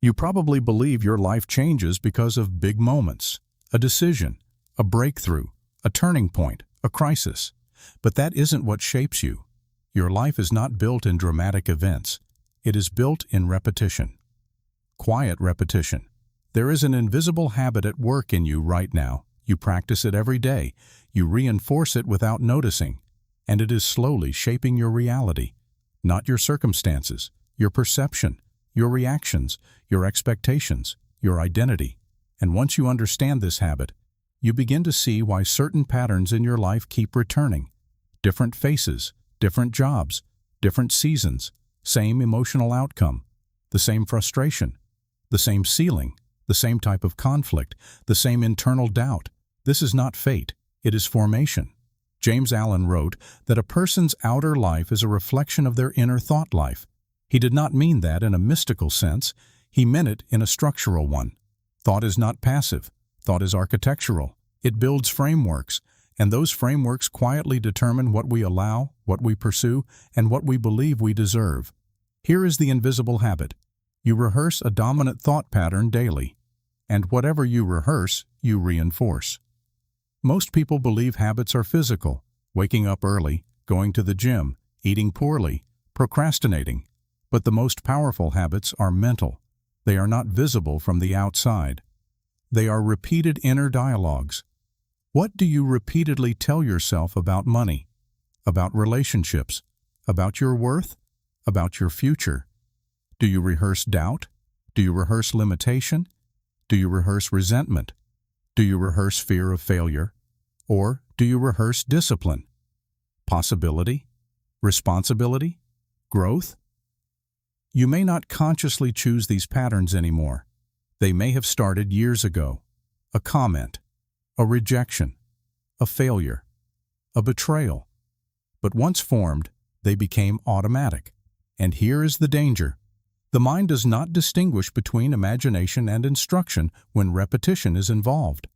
You probably believe your life changes because of big moments, a decision, a breakthrough, a turning point, a crisis. But that isn't what shapes you. Your life is not built in dramatic events. It is built in repetition. Quiet repetition. There is an invisible habit at work in you right now. You practice it every day. You reinforce it without noticing. And it is slowly shaping your reality. Not your circumstances, your perception, your reactions, your expectations, your identity. And once you understand this habit, you begin to see why certain patterns in your life keep returning. Different faces, different jobs, different seasons, same emotional outcome, the same frustration, the same ceiling, the same type of conflict, the same internal doubt. This is not fate, it is formation. James Allen wrote that a person's outer life is a reflection of their inner thought life. He did not mean that in a mystical sense, he meant it in a structural one. Thought is not passive. Thought is architectural. It builds frameworks, and those frameworks quietly determine what we allow, what we pursue, and what we believe we deserve. Here is the invisible habit. You rehearse a dominant thought pattern daily, and whatever you rehearse, you reinforce. Most people believe habits are physical, waking up early, going to the gym, eating poorly, procrastinating. But the most powerful habits are mental. They are not visible from the outside. They are repeated inner dialogues. What do you repeatedly tell yourself about money, about relationships, about your worth, about your future? Do you rehearse doubt? Do you rehearse limitation? Do you rehearse resentment? Do you rehearse fear of failure? Or do you rehearse discipline, possibility, responsibility, growth? You may not consciously choose these patterns anymore. They may have started years ago. A comment, a rejection, a failure, a betrayal. But once formed, they became automatic. And here is the danger. The mind does not distinguish between imagination and instruction when repetition is involved.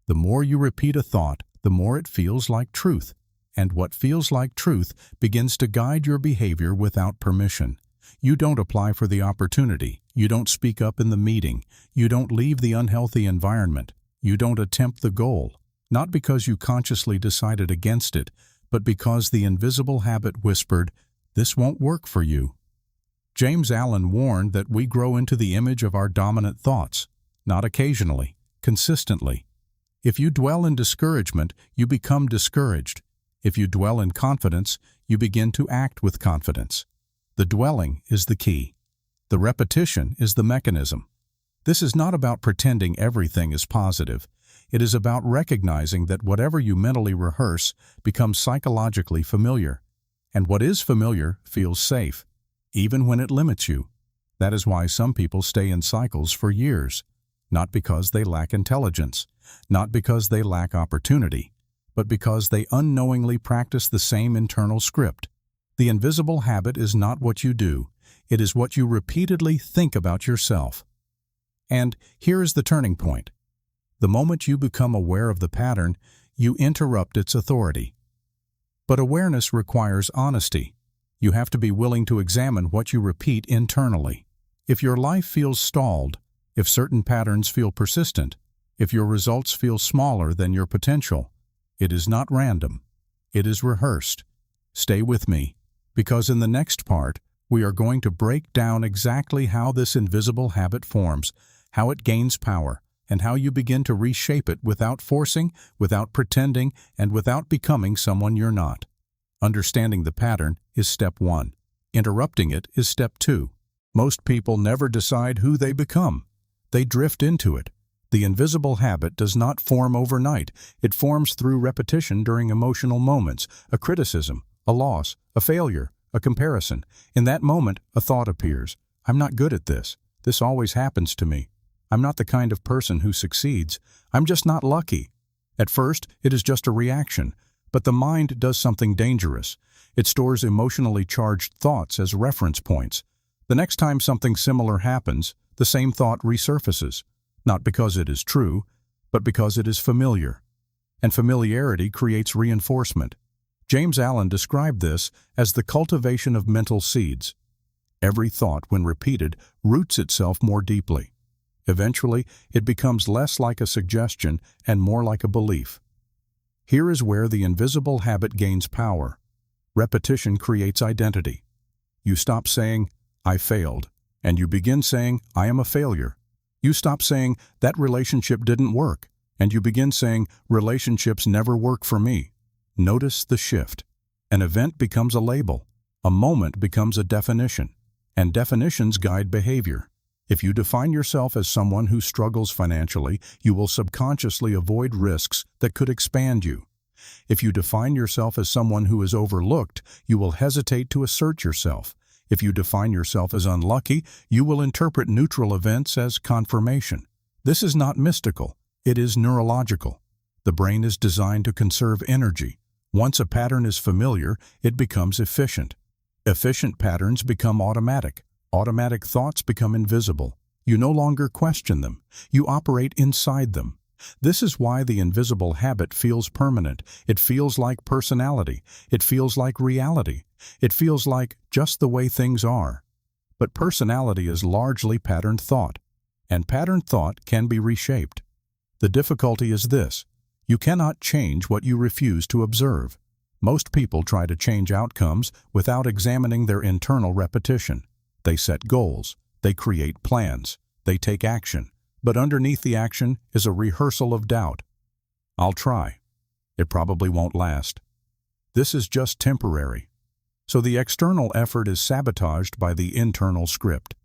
The more you repeat a thought, the more it feels like truth. And what feels like truth begins to guide your behavior without permission. You don't apply for the opportunity. You don't speak up in the meeting. You don't leave the unhealthy environment. You don't attempt the goal, not because you consciously decided against it, but because the invisible habit whispered, "This won't work for you." James Allen warned that we grow into the image of our dominant thoughts, not occasionally, consistently. If you dwell in discouragement, you become discouraged. If you dwell in confidence, you begin to act with confidence. The dwelling is the key. The repetition is the mechanism. This is not about pretending everything is positive. It is about recognizing that whatever you mentally rehearse becomes psychologically familiar. And what is familiar feels safe, even when it limits you. That is why some people stay in cycles for years, not because they lack intelligence, not because they lack opportunity, but because they unknowingly practice the same internal script. The invisible habit is not what you do, it is what you repeatedly think about yourself. And here is the turning point. The moment you become aware of the pattern, you interrupt its authority. But awareness requires honesty. You have to be willing to examine what you repeat internally. If your life feels stalled, if certain patterns feel persistent, if your results feel smaller than your potential, it is not random. It is rehearsed. Stay with me, because in the next part, we are going to break down exactly how this invisible habit forms, how it gains power, and how you begin to reshape it without forcing, without pretending, and without becoming someone you're not. Understanding the pattern is step 1. Interrupting it is step 2. Most people never decide who they become. They drift into it. The invisible habit does not form overnight. It forms through repetition during emotional moments, a criticism, a loss, a failure, a comparison. In that moment, a thought appears. I'm not good at this. This always happens to me. I'm not the kind of person who succeeds. I'm just not lucky. At first, it is just a reaction, but the mind does something dangerous. It stores emotionally charged thoughts as reference points. The next time something similar happens, the same thought resurfaces, not because it is true, but because it is familiar. And familiarity creates reinforcement. James Allen described this as the cultivation of mental seeds. Every thought, when repeated, roots itself more deeply. Eventually, it becomes less like a suggestion and more like a belief. Here is where the invisible habit gains power. Repetition creates identity. You stop saying, "I failed," and you begin saying, "I am a failure." You stop saying, "That relationship didn't work," and you begin saying, "Relationships never work for me." Notice the shift. An event becomes a label. A moment becomes a definition. And definitions guide behavior. If you define yourself as someone who struggles financially, you will subconsciously avoid risks that could expand you. If you define yourself as someone who is overlooked, you will hesitate to assert yourself. If you define yourself as unlucky, you will interpret neutral events as confirmation. This is not mystical. It is neurological. The brain is designed to conserve energy. Once a pattern is familiar, it becomes efficient. Efficient patterns become automatic. Automatic thoughts become invisible. You no longer question them. You operate inside them. This is why the invisible habit feels permanent. It feels like personality. It feels like reality. It feels like just the way things are. But personality is largely patterned thought, and patterned thought can be reshaped. The difficulty is this: you cannot change what you refuse to observe. Most people try to change outcomes without examining their internal repetition. They set goals, they create plans, they take action, but underneath the action is a rehearsal of doubt. "I'll try. It probably won't last. This is just temporary." So the external effort is sabotaged by the internal script.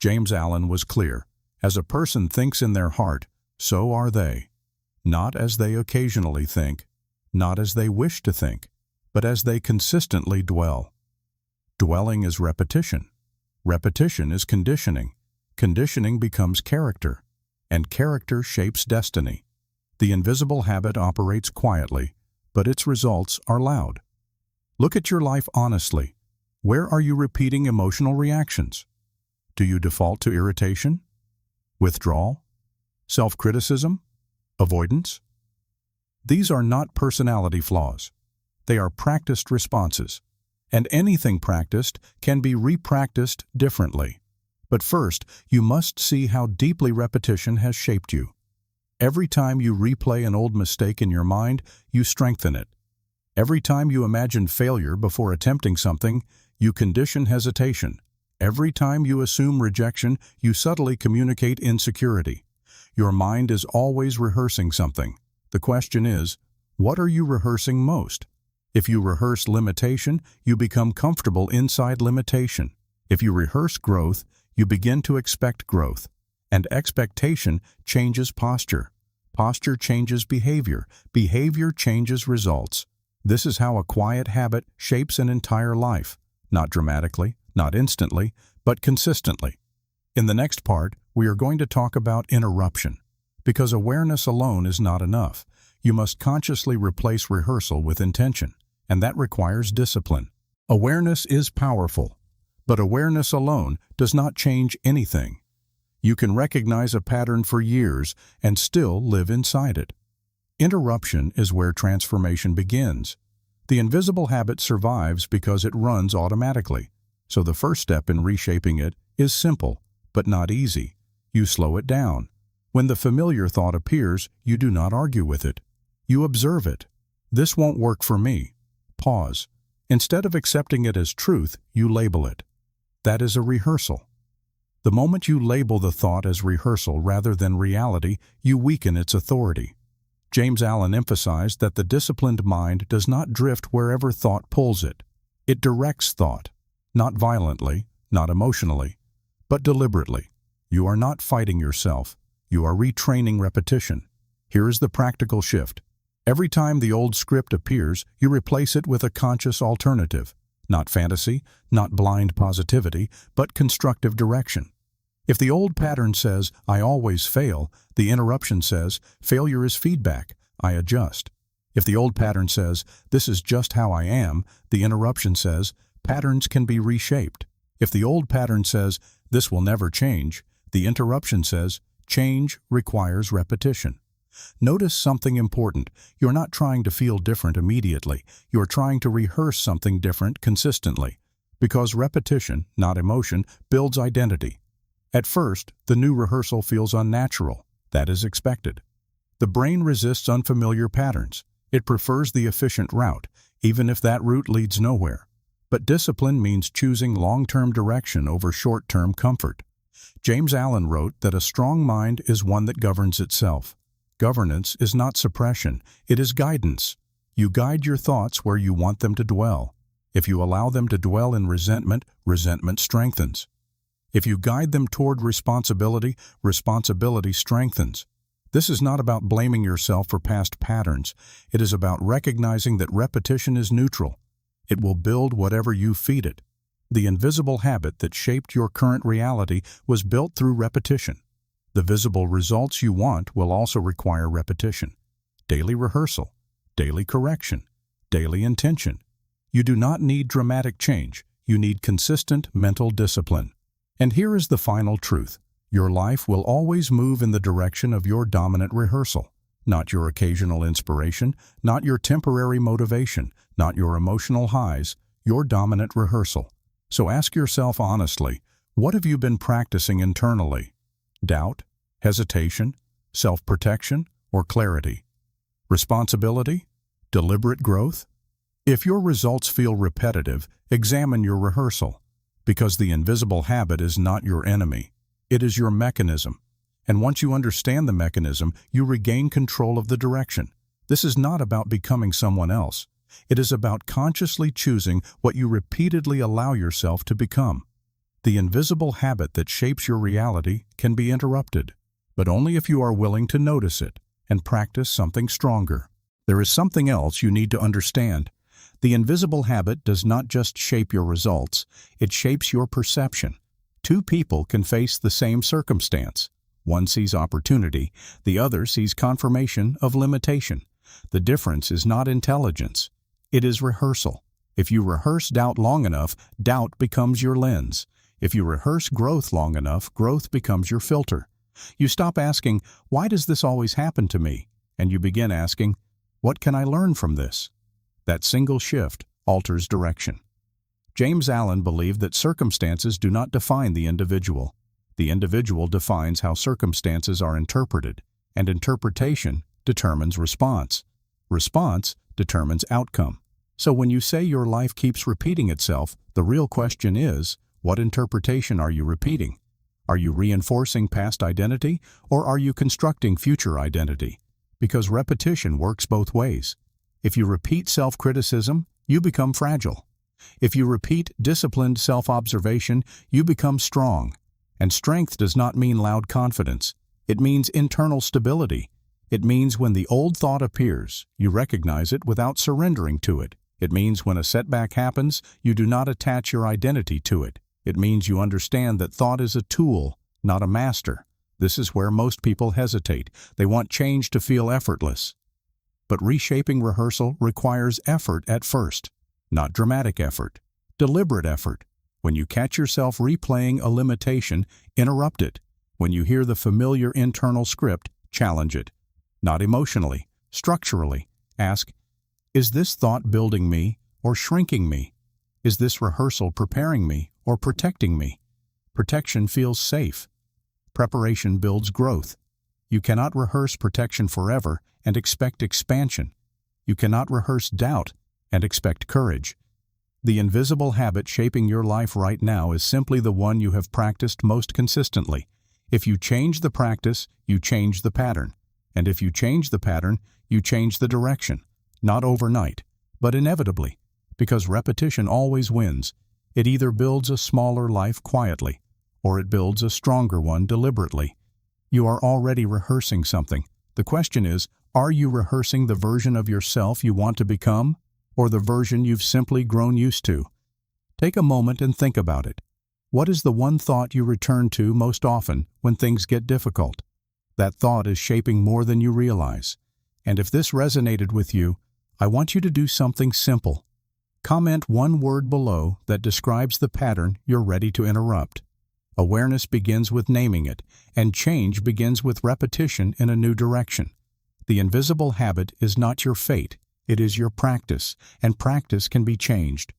James Allen was clear: as a person thinks in their heart, so are they. Not as they occasionally think, not as they wish to think, but as they consistently dwell. Dwelling is repetition. Repetition is conditioning. Conditioning becomes character, and character shapes destiny. The invisible habit operates quietly, but its results are loud. Look at your life honestly. Where are you repeating emotional reactions? Do you default to irritation, withdrawal, self-criticism, avoidance? These are not personality flaws. They are practiced responses. And anything practiced can be repracticed differently. But first, you must see how deeply repetition has shaped you. Every time you replay an old mistake in your mind, you strengthen it. Every time you imagine failure before attempting something, you condition hesitation. Every time you assume rejection, you subtly communicate insecurity. Your mind is always rehearsing something. The question is, what are you rehearsing most? If you rehearse limitation, you become comfortable inside limitation. If you rehearse growth, you begin to expect growth. And expectation changes posture. Posture changes behavior. Behavior changes results. This is how a quiet habit shapes an entire life. Not dramatically, not instantly, but consistently. In the next part, we are going to talk about interruption. Because awareness alone is not enough. You must consciously replace rehearsal with intention, and that requires discipline. Awareness is powerful, but awareness alone does not change anything. You can recognize a pattern for years and still live inside it. Interruption is where transformation begins. The invisible habit survives because it runs automatically. So the first step in reshaping it is simple, but not easy. You slow it down. When the familiar thought appears, you do not argue with it. You observe it. This won't work for me. Pause. Instead of accepting it as truth, you label it. That is a rehearsal. The moment you label the thought as rehearsal rather than reality, you weaken its authority. James Allen emphasized that the disciplined mind does not drift wherever thought pulls it. It directs thought, not violently, not emotionally, but deliberately. You are not fighting yourself. You are retraining repetition. Here is the practical shift. Every time the old script appears, you replace it with a conscious alternative. Not fantasy, not blind positivity, but constructive direction. If the old pattern says, "I always fail," the interruption says, "Failure is feedback. I adjust." If the old pattern says, "This is just how I am," the interruption says, "Patterns can be reshaped." If the old pattern says, "This will never change," the interruption says, "Change requires repetition." Notice something important. You're not trying to feel different immediately. You're trying to rehearse something different consistently. Because repetition, not emotion, builds identity. At first, the new rehearsal feels unnatural. That is expected. The brain resists unfamiliar patterns. It prefers the efficient route, even if that route leads nowhere. But discipline means choosing long-term direction over short-term comfort. James Allen wrote that a strong mind is one that governs itself. Governance is not suppression, it is guidance. You guide your thoughts where you want them to dwell. If you allow them to dwell in resentment, resentment strengthens. If you guide them toward responsibility, responsibility strengthens. This is not about blaming yourself for past patterns. It is about recognizing that repetition is neutral. It will build whatever you feed it. The invisible habit that shaped your current reality was built through repetition. The visible results you want will also require repetition. Daily rehearsal, daily correction, daily intention. You do not need dramatic change. You need consistent mental discipline. And here is the final truth. Your life will always move in the direction of your dominant rehearsal, not your occasional inspiration, not your temporary motivation, not your emotional highs, your dominant rehearsal. So ask yourself honestly, what have you been practicing internally? Doubt, hesitation, self-protection, or clarity? Responsibility? Deliberate growth? If your results feel repetitive, examine your rehearsal, because the invisible habit is not your enemy. It is your mechanism. And once you understand the mechanism, you regain control of the direction. This is not about becoming someone else. It is about consciously choosing what you repeatedly allow yourself to become. The invisible habit that shapes your reality can be interrupted, but only if you are willing to notice it and practice something stronger. There is something else you need to understand. The invisible habit does not just shape your results, it shapes your perception. Two people can face the same circumstance. One sees opportunity, the other sees confirmation of limitation. The difference is not intelligence, it is rehearsal. If you rehearse doubt long enough, doubt becomes your lens. If you rehearse growth long enough, growth becomes your filter. You stop asking, "Why does this always happen to me?" and you begin asking, "What can I learn from this?" That single shift alters direction. James Allen believed that circumstances do not define the individual. The individual defines how circumstances are interpreted, and interpretation determines response. Response determines outcome. So when you say your life keeps repeating itself, the real question is, what interpretation are you repeating? Are you reinforcing past identity, or are you constructing future identity? Because repetition works both ways. If you repeat self-criticism, you become fragile. If you repeat disciplined self-observation, you become strong. And strength does not mean loud confidence. It means internal stability. It means when the old thought appears, you recognize it without surrendering to it. It means when a setback happens, you do not attach your identity to it. It means you understand that thought is a tool, not a master. This is where most people hesitate. They want change to feel effortless. But reshaping rehearsal requires effort at first. Not dramatic effort, deliberate effort. When you catch yourself replaying a limitation, interrupt it. When you hear the familiar internal script, challenge it. Not emotionally, structurally. Ask, is this thought building me or shrinking me? Is this rehearsal preparing me or protecting me? Protection feels safe. Preparation builds growth. You cannot rehearse protection forever and expect expansion. You cannot rehearse doubt and expect courage. The invisible habit shaping your life right now is simply the one you have practiced most consistently. If you change the practice, you change the pattern. And if you change the pattern, you change the direction. Not overnight, but inevitably. Because repetition always wins. It either builds a smaller life quietly, or it builds a stronger one deliberately. You are already rehearsing something. The question is, are you rehearsing the version of yourself you want to become, or the version you've simply grown used to? Take a moment and think about it. What is the one thought you return to most often when things get difficult? That thought is shaping more than you realize. And if this resonated with you, I want you to do something simple. Comment one word below that describes the pattern you're ready to interrupt. Awareness begins with naming it, and change begins with repetition in a new direction. The invisible habit is not your fate, it is your practice, and practice can be changed.